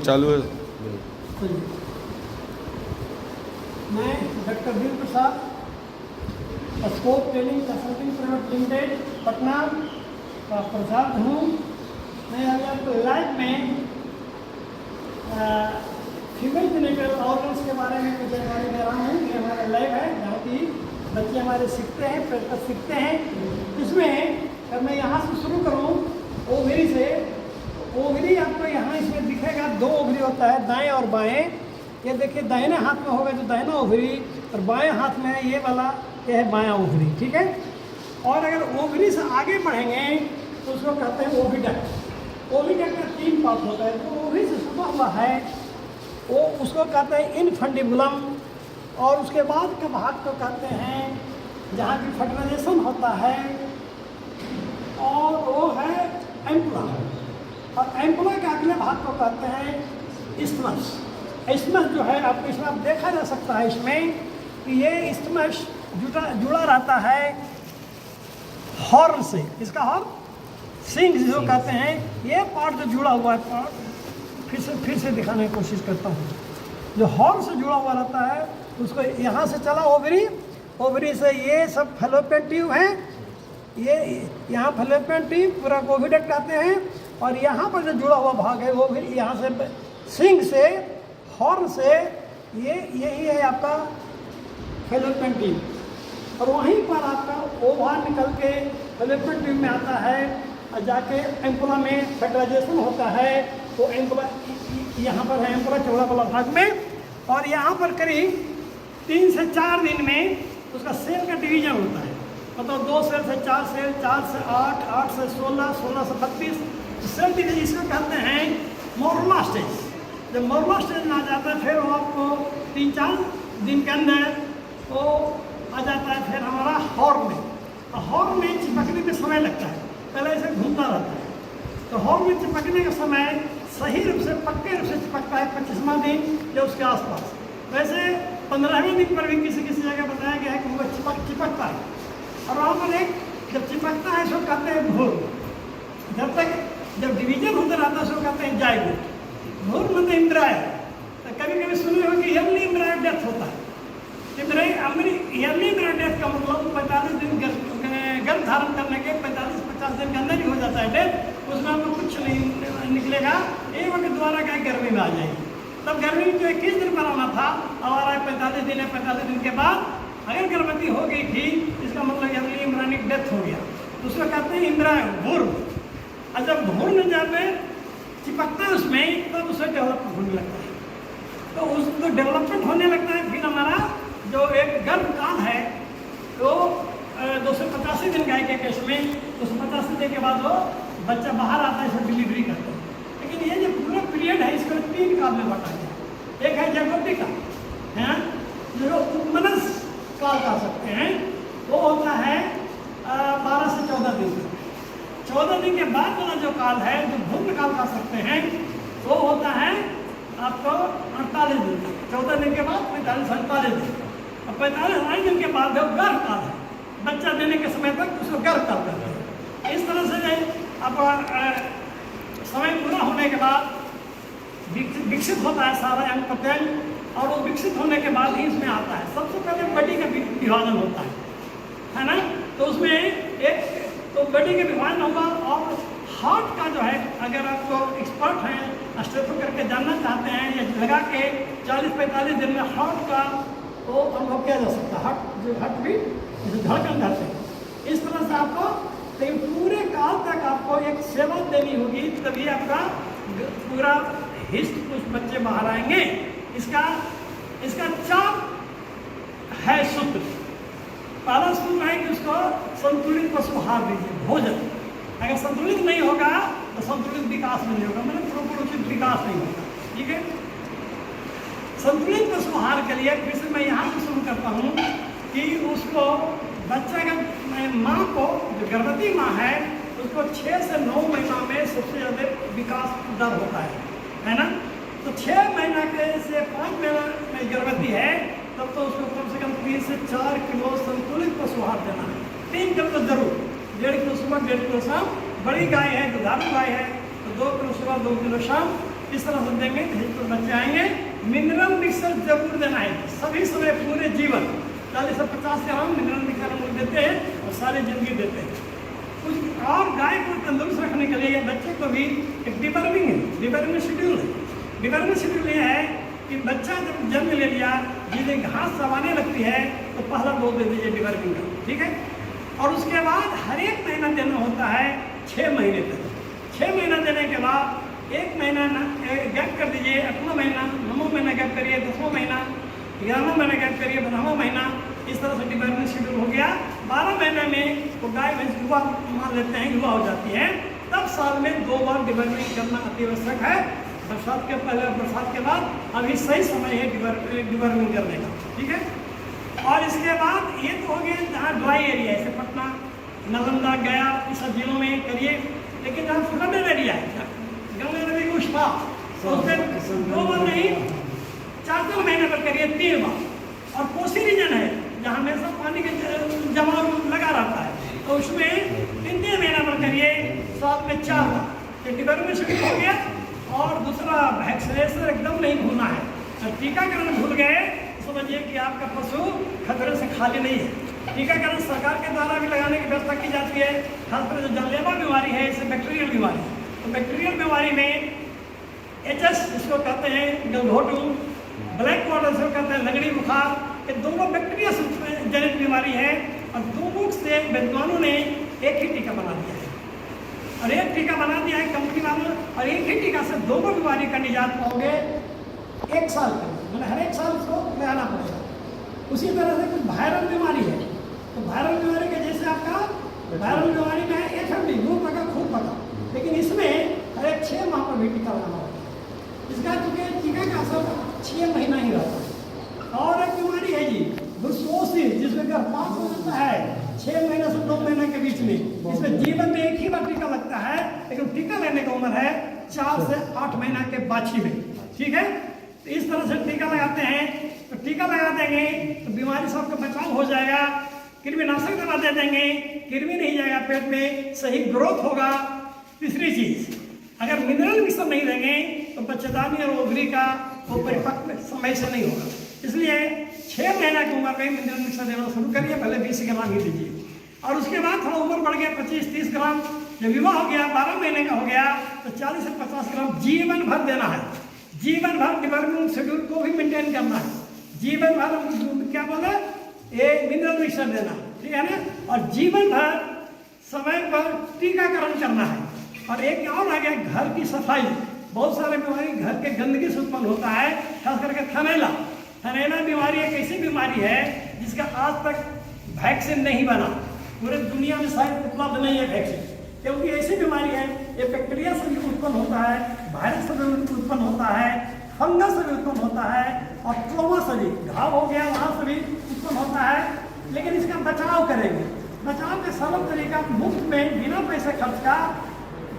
चालू है। मैं doctor Veer Prasad, scope training consulting private limited Patna का प्रसाद हूँ। मैं अभी आपको लाइव में फीमेल जेनिटल ऑर्गन्स के बारे में कुछ जानकारी दे रहा हूँ। ये हमारा लाइव है जहाँ की बच्चे हमारे सीखते हैं, प्रैक्टिस सीखते हैं। इसमें अगर मैं यहाँ से शुरू करूँ ओवरी से, ओवरी आपको यहाँ इसमें दिखेगा, दो ओवरी होता है, दाएं और बाएं। ये देखिए दाहिने हाथ में होगा जो दाहिना ओवरी, और बाएं हाथ में है ये वाला, ये है बायां ओवरी, ठीक है। और अगर ओवरी से आगे बढ़ेंगे तो उसको कहते हैं ओविडक्ट। ओविडक्ट का 3 पार्ट होता है। तो ओवरी से शुरू हुआ है वो उसको कहते हैं इनफंडिबुलम, और उसके बाद के भाग को कहते हैं जहाँ की फर्टिलाइजेशन होता है, और वो है एम्पुला। और एम्पुला के अगले भाग को कहते हैं इस्थमस। इस्थमस जो है आपको इसमें आप देखा जा सकता है इसमें कि ये इस्थमस जुड़ा रहता है हॉर्न से। इसका हॉर्न सिंग जिसको कहते हैं, ये पार्ट जो जुड़ा हुआ है पार्ट फिर से दिखाने की कोशिश करता हूँ। जो हॉर्न से जुड़ा हुआ रहता है उसको यहाँ से चला ओवरी, ओवरी से ये सब फैलोपियन ट्यूब है, ये यहाँ फैलोपियन ट्यूब पूरा ओविडक्ट आते हैं, और यहाँ पर जो जुड़ा हुआ भाग है वो भी यहाँ से सिंग से हॉर्न से यही है आपका फैलोपियन ट्यूब, और वहीं पर आपका ओवार निकल के फैलोपियन ट्यूब में आता है और जाके एम्पुला में फर्टिलाइजेशन होता है। तो एम्पुला यहाँ पर है, एम्पुला चौड़ा वाला भाग में, और यहाँ पर करीब 3 से 4 दिन में उसका सेल का डिवीजन होता है। मतलब 2 सेल से 4 सेल, 4 से 8, 8 से 16, 16 से 32 सेल डिवीजन इसको कहते हैं मोरुला स्टेज। जब मोरुला स्टेज में आ जाता है फिर वो आपको 3-4 दिन के अंदर वो आ जाता है फिर हमारा हॉर्न में। तो हॉर्न में चिपकने में समय लगता है, पहले ऐसे घूमता रहता है। तो हॉर्न में चिपकने का समय सही रूप से पक्के रूप से चिपकता है 25वां दिन या उसके आसपास। वैसे 15वें दिन पर भी किसी जगह बताया गया है कि वो चिपकता है, और वहाँ पर एक जब चिपकता है इसको कहते हैं भूर। जब तक जब डिवीजन होता रहता है उसको कहते हैं जायगोट। भूर मतलब एम्ब्रायो। तो कभी कभी सुने हो कि ईयरली एम्ब्रायो डेथ होता है। ईयरली एम्ब्रायो डेथ का मतलब 45 दिन गर्भ धारण करने के 45-50 दिन के अंदर ही हो जाता है डेथ। उसमें आपको कुछ नहीं निकलेगा, एक वक्त द्वारा क्या गर्मी में आ जाएगी। तब गर्मी में जो 21 दिन पर आना था, अब आ रहा है 45 दिन है। 45 दिन के बाद अगर गर्भवती हो गई थी इसका मतलब ईयरली एम्ब्रायोनिक डेथ हो गया, तो उसको कहते हैं एम्ब्रायो भूर। और जब भूर में जब चिपकता है उसमें तब उसे डेवलपमेंट होने लगता है। तो उसको डेवलपमेंट होने लगता है, फिर हमारा जो एक गर्भ काल है तो 285 दिन गाय के केस में 285 दिन के बाद वो बच्चा बाहर आता है, इसको डिलीवरी करते हैं। लेकिन ये जो पूरा पीरियड है इसको 3 काल में बांटा गया। एक है जगोटी का, है जो उपमनस काल कर सकते हैं, वो होता है 12 से 14 दिन तक। 14 दिन के बाद वाला जो काल है जो भूम्र काल कर सकते हैं वो होता है आपको 48 दिन तक। 14 दिन के बाद 45-48 दिन, और 45 दिन के बाद जो गर्भ काल है, बच्चा देने के समय तक उसको गर्भ काल करते हैं। इस तरह से अब समय पूरा होने के बाद विकसित होता है सारा अंग प्रत्यंग, और वो विकसित होने के बाद ही इसमें आता है। सबसे पहले बॉडी का विभाजन होता है ना। तो उसमें एक तो बॉडी का विभाजन होगा, और हार्ट का जो है अगर आपको एक्सपर्ट हैं स्टेथो करके जानना चाहते हैं या लगा के 40-45 दिन में हार्ट का वो अनुभव किया जा सकता है। हार्ट बीट धड़कन करते हैं। इस तरह से आपको तो पूरे काल तक आपको एक सेवा देनी होगी, तभी आपका पूरा हिस्ट कुछ बच्चे बाहर आएंगे। इसका 4 है सूत्र। पहला सूत्र है कि उसको संतुलित पशु आहार दीजिए, भोजन। अगर संतुलित नहीं होगा तो संतुलित विकास नहीं होगा, मतलब प्रोपोर्शनल विकास नहीं होगा, ठीक है। संतुलित पशु आहार के लिए फिर से मैं यहाँ से शुरू करता हूँ कि उसको बच्चा का माँ को, जो गर्भवती माँ है उसको 6 से 9 महीना में सबसे ज़्यादा विकास दर होता है ना। तो 6 महीना के से 5 महीना में गर्भवती है तब तो उसको कम से कम 3 से 4 किलो संतुलित पशु आहार देना है। 3 किलो तो जरूर, 1.5 किलो सुबह 1.5 किलो शाम। बड़ी गाय है, दुधारू गाय है तो 2 किलो सुबह 2 किलो शाम इस तरह से देंगे तो बच्चे आएंगे। मिनरल मिक्सर जरूर देना है सभी समय पूरे जीवन 40 से 50 ग्राम मिनरल मिक्सर हम लोग देते हैं और सारी जिंदगी देते हैं। कुछ और गाय को तंदुरुस्त रखने के लिए बच्चे को भी एक डिवर्मिंग है, डिवर्मिंग शेड्यूल है। डिवर्मिंग शेड्यूल ये है कि बच्चा जब जन्म ले लिया, जिस दिन घास चबाने लगती है तो पहला डोज दे दीजिए डिवर्मिंग का, ठीक है। और उसके बाद हर एक महीना देना होता है 6 महीने तक। 6 महीना देने के बाद 1 महीना गैप कर दीजिए, 8वां महीना, 9वां महीना गैप करिए, 10वां महीना, 11वां महीना गैप करिए, 12वां महीना। इस तरह से डिवर्मिंग शेड्यूल हो गया। 12 महीने में वो गाय भैंस युवा मान लेते हैं, युवा हो जाती है, तब साल में 2 बार डिवर्मिंग करना अति आवश्यक है। बरसात के पहले और बरसात के बाद अभी सही समय है डिवर्मिंग करने का, ठीक है। और इसके बाद ये तो हो गया जहाँ ड्राई एरिया है, जैसे पटना, नालंदा, गया, इस सब जिलों में करिए। लेकिन जहाँ फ्लडेड एरिया है, गंगा नदी के उस पार, तो उसमें 2 बार नहीं 4 महीने पर करिए, 3 बार। और कोसी रीजन है जहाँ हमेशा पानी के जमाव लगा रहता है, तो उसमें 3 महीना पर करिए, साल में 4 बार। डिवर्मिंग शेड्यूल हो गया। और दूसरा वैक्सीनेशन एकदम नहीं भूलना है। और टीकाकरण भूल गए समझिए कि आपका पशु खतरे से खाली नहीं है। टीकाकरण सरकार के द्वारा भी लगाने की व्यवस्था की जाती है, खासकर जो जानलेवा बीमारी है, इसे बैक्टीरियल बीमारी। तो बैक्टीरियल बीमारी में एचएस जिसको कहते हैं गलघोटू, ब्लैक वाटर जिसको कहते हैं लगड़ी बुखार, ये दोनों बैक्टीरिया जनित बीमारी है। और दोनों से वैज्ञानिकों ने एक ही टीका बना दिया है, और एक टीका बना दिया है कंपनी वालों, और एक ही टीका से दोनों बीमारी का निजात पाओगे 1 साल के, मतलब हर 1 साल उसको लगाना पड़ेगा। उसी तरह से कुछ वायरल बीमारी है, तो वायरल बीमारी के जैसे आपका वायरल बीमारी में है FMD, मुंह पका खून पका, लेकिन इसमें हर एक 6 माह पर भी टीका लगाना होता है। इसका चूंकि टीका का असर 6 महीना ही रहता है। और एक बीमारी है जी ब्रुसोसिस, जिसमें गर्भपात हो जाता है 6 महीने से 2 महीने के बीच में। इसमें जीवन में एक ही बार टीका लगता है, लेकिन टीका लेने की उम्र है 4 से 8 महीना के बाछी में, ठीक है। तो इस तरह से टीका लगाते हैं। तो टीका लगा देंगे तो बीमारी सबका बचाव हो जाएगा। कृमिनाशक दवा दे देंगे, कृमि नहीं जाएगा पेट में, सही ग्रोथ होगा। तीसरी चीज, अगर मिनरल मिक्सर नहीं देंगे तो बच्चेदानी और ओवरी का वो परिपक्व समय से नहीं होगा। इसलिए 6 महीना की उम्र में मिनरल मिक्सर देना शुरू करिए, पहले 20 ग्राम ही दीजिए। और उसके बाद थोड़ा उम्र बढ़ गया 25-30 ग्राम, जब विवाह हो गया 12 महीने का हो गया तो 40 से 50 ग्राम जीवन भर देना है। जीवन भर डिवर्मिंग शेड्यूल को भी मेंटेन करना है। जीवन भर क्या बोले, ये मिनरल मिक्सर देना, ठीक है ना। और जीवन भर समय पर टीकाकरण करना है। और एक और आ गया घर की सफाई। बहुत सारे बीमारी घर के गंदगी से उत्पन्न होता है, खास करके थनैला। थनैला बीमारी एक ऐसी बीमारी है जिसका आज तक वैक्सीन नहीं बना, पूरे दुनिया में शायद उपलब्ध नहीं है वैक्सीन, क्योंकि ऐसी बीमारी है ये बैक्टीरिया से भी उत्पन्न होता है, वायरस से भी उत्पन्न होता है, फंगस से भी उत्पन्न होता है, और ट्रोमा से भी, घाव हो गया वहाँ से भी उत्पन्न होता है। लेकिन इसका बचाव करेंगे। बचाव का सरल तरीका मुफ्त में बिना पैसे खर्च का,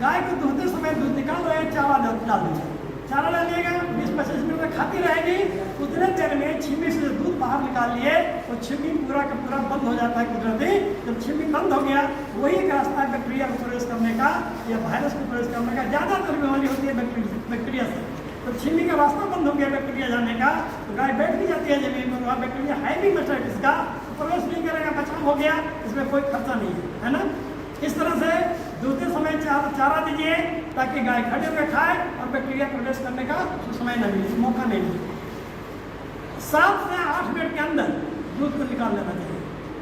गाय को दूधते समय दूध निकाल रहे चारा डाल दीजिए। चारा डालिएगा, 20-25 मिनट में खाती रहेगी। उतने देर में छिमी से दूध बाहर निकाल लिए तो छिमी पूरा का पूरा बंद हो जाता है कुदरती। जब छिमी बंद हो गया, वही एक रास्ता है बैक्टीरिया को प्रवेश करने का या वायरस को प्रवेश करने का। ज़्यादातर बीमारी होती है बैक्टीरिया से। तो छिमी का रास्ता बंद हो गया बैक्टीरिया जाने का, तो गाय बैठ भी जाती है जमीन में, वहाँ बैक्टीरिया है भी मैस्टाइटिस का, प्रवेश नहीं करेगा, बचाव हो गया, इसमें कोई खर्चा नहीं है ना। इस तरह से दूसरे समय चारा दीजिए ताकि गाय खड़े में खाए और बैक्टीरिया प्रवेश करने का समय न मिले, मौका नहीं मिले। 7 से 8 मिनट के अंदर दूध को निकाल लेना चाहिए।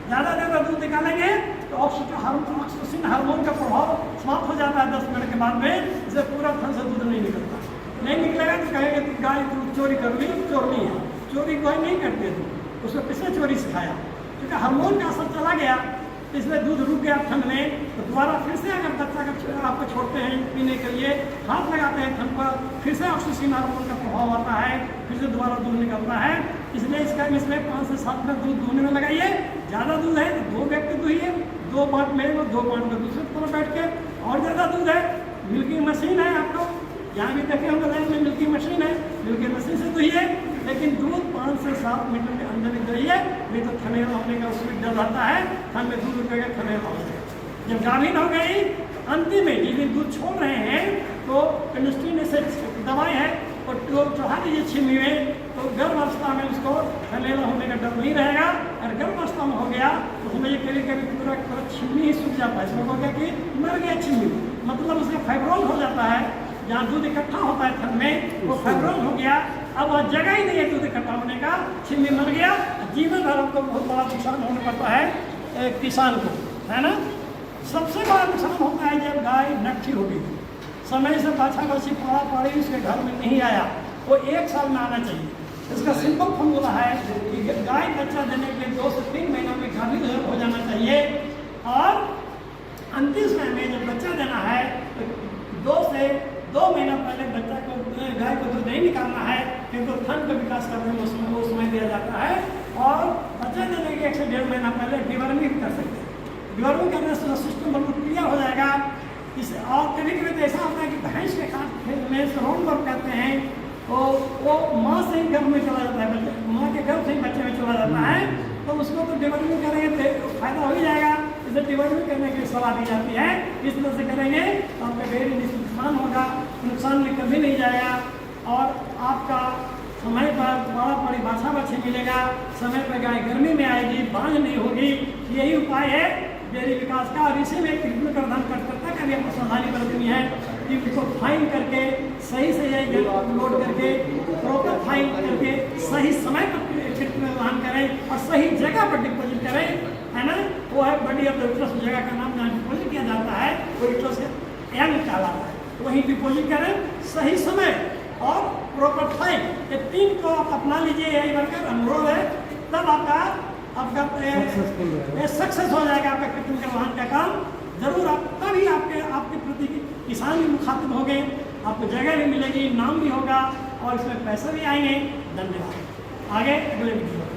ज़्यादा देर में दूध निकालेंगे तो ऑक्सीटोसिन हार्मोन का प्रभाव समाप्त हो जाता है 10 मिनट के बाद में, इससे पूरा थन से दूध नहीं निकलता। नहीं निकलेगा तो कहेंगे कि गाय दूध चोरी कर ली, चोरनी है। चोरी कोई नहीं करते थे, उसको किसने चोरी सिखाया? क्योंकि हार्मोन का असर चला गया, इसलिए दूध रुक गया थन में। तो दोबारा फिर से अगर बच्चा का आपको छोड़ते हैं पीने के लिए, हाथ लगाते हैं थन पर, फिर से ऑक्सीटोसिन हार्मोन का प्रभाव आता है, फिर से दोबारा दूध निकलता है। इसलिए इसमें 5 से 7 मिनट दूध दूहने में लगाइए। ज़्यादा दूध है तो 2 व्यक्ति दूहिए, 2 बांट में 2 बांट में दूसरे तरफ बैठ के। और ज़्यादा दूध है, मिल्किंग मशीन है, आपको यहाँ भी देखे होंगे लाइन में मिल्किंग मशीन है, मिल्किंग मशीन से दूहिए। लेकिन दूध 5 से 7 मिनट के अंदर ही दहिए, नहीं तो थनेला होने का उसमें डर रहता है, थन में दूध रुकेगा, थनेला हो जाएगा। जब गाभिन हो गई, अंतिम में जिस दिन दूध छोड़ रहे हैं तो केमिस्ट्री ने से दवाई है और चढ़ा दीजिए छिमी में, तो गर्भ अवस्था में उसको थैलेला होने का डर नहीं रहेगा। और गर्भ अवस्था में हो गया तो समझिए कभी कभी पूरा छिमी ही सूख जाता है, इसमें हो गया कि मर गया छिमी, मतलब उसका फाइब्रोल हो जाता है, जहाँ दूध इकट्ठा होता है थन में वो फाइब्रोल हो गया, अब वह जगह ही नहीं है दूध इकट्ठा होने का, छिमी मर गया। जीवन भर हमको बहुत बड़ा नुकसान होने पड़ता है किसान को, है ना। सबसे बड़ा नुकसान होता है जब गाय नट्ठी हो गई, समय से बाछा बछी पड़ा पड़ी उसके घर में नहीं आया, वो 1 साल में आना चाहिए। इसका सिंपल फॉर्मूला है कि गाय बच्चा देने के लिए 2 से 3 महीनों में गाभिन हो जाना चाहिए, और अंतिम समय में जब बच्चा देना है तो 2 महीना पहले बच्चा को गाय को दूध नहीं निकालना है, क्योंकि थन का विकास करने में उसमें वो समय दिया जाता है। और बच्चा देने के 1 से 1.5 महीना पहले डिवर्मिंग कर सकते हैं। डिवर्मिंग करने से सिस्टम बिल्कुल क्लियर हो जाएगा। और कभी कभी तो ऐसा होता है कि भैंस के काट में श्रोण वर्क करते हैं, तो वो माँ से ही गर्भ में चला जाता है, बच्चे माँ के गर्भ से ही बच्चे में चला जाता है, तो उसको तो डिवर्मिंग करेंगे तो फायदा हो ही जाएगा। इसे डिवर्मिंग करने की सलाह दी जाती है, इस तरह से करेंगे तो आपका डेयरी नुकसान होगा, नुकसान में कभी नहीं जाएगा, और आपका समय पर बड़ा बड़ी बाछा बच्चे मिलेगा, समय पर गाय गर्मी में आएगी, बांझ नहीं होगी। यही उपाय है डेयरी विकास का। और इसी में कृत्रिम गर्भाधान करता का भी हमको सावधानी बरतनी है कि उसको फाइन करके सही से लोड करके प्रॉपर फाइन करके सही समय पर कृत्रिम गर्भाधान करें और सही जगह पर डिपोजिट करें, है ना। वो है बॉडी ऑफ द यूट्रस, जगह का नाम जहाँ डिपोजिट किया जाता है वो यूट्रस एंड कहलाता है, वहीं डिपोजिट करें सही समय और प्रॉपर फाइन। ये 3 को आप अपना लीजिए, यही बनकर अनुरोध है, तब आपका सक्सेस हो जाएगा आपका कृत्रिम गर्भाधान का काम। जरूर आप तभी आपके प्रति किसान भी मुखातिब होंगे, आपको जगह भी मिलेगी, नाम भी होगा और इसमें पैसे भी आएंगे। धन्यवाद। आगे अगले वीडियो।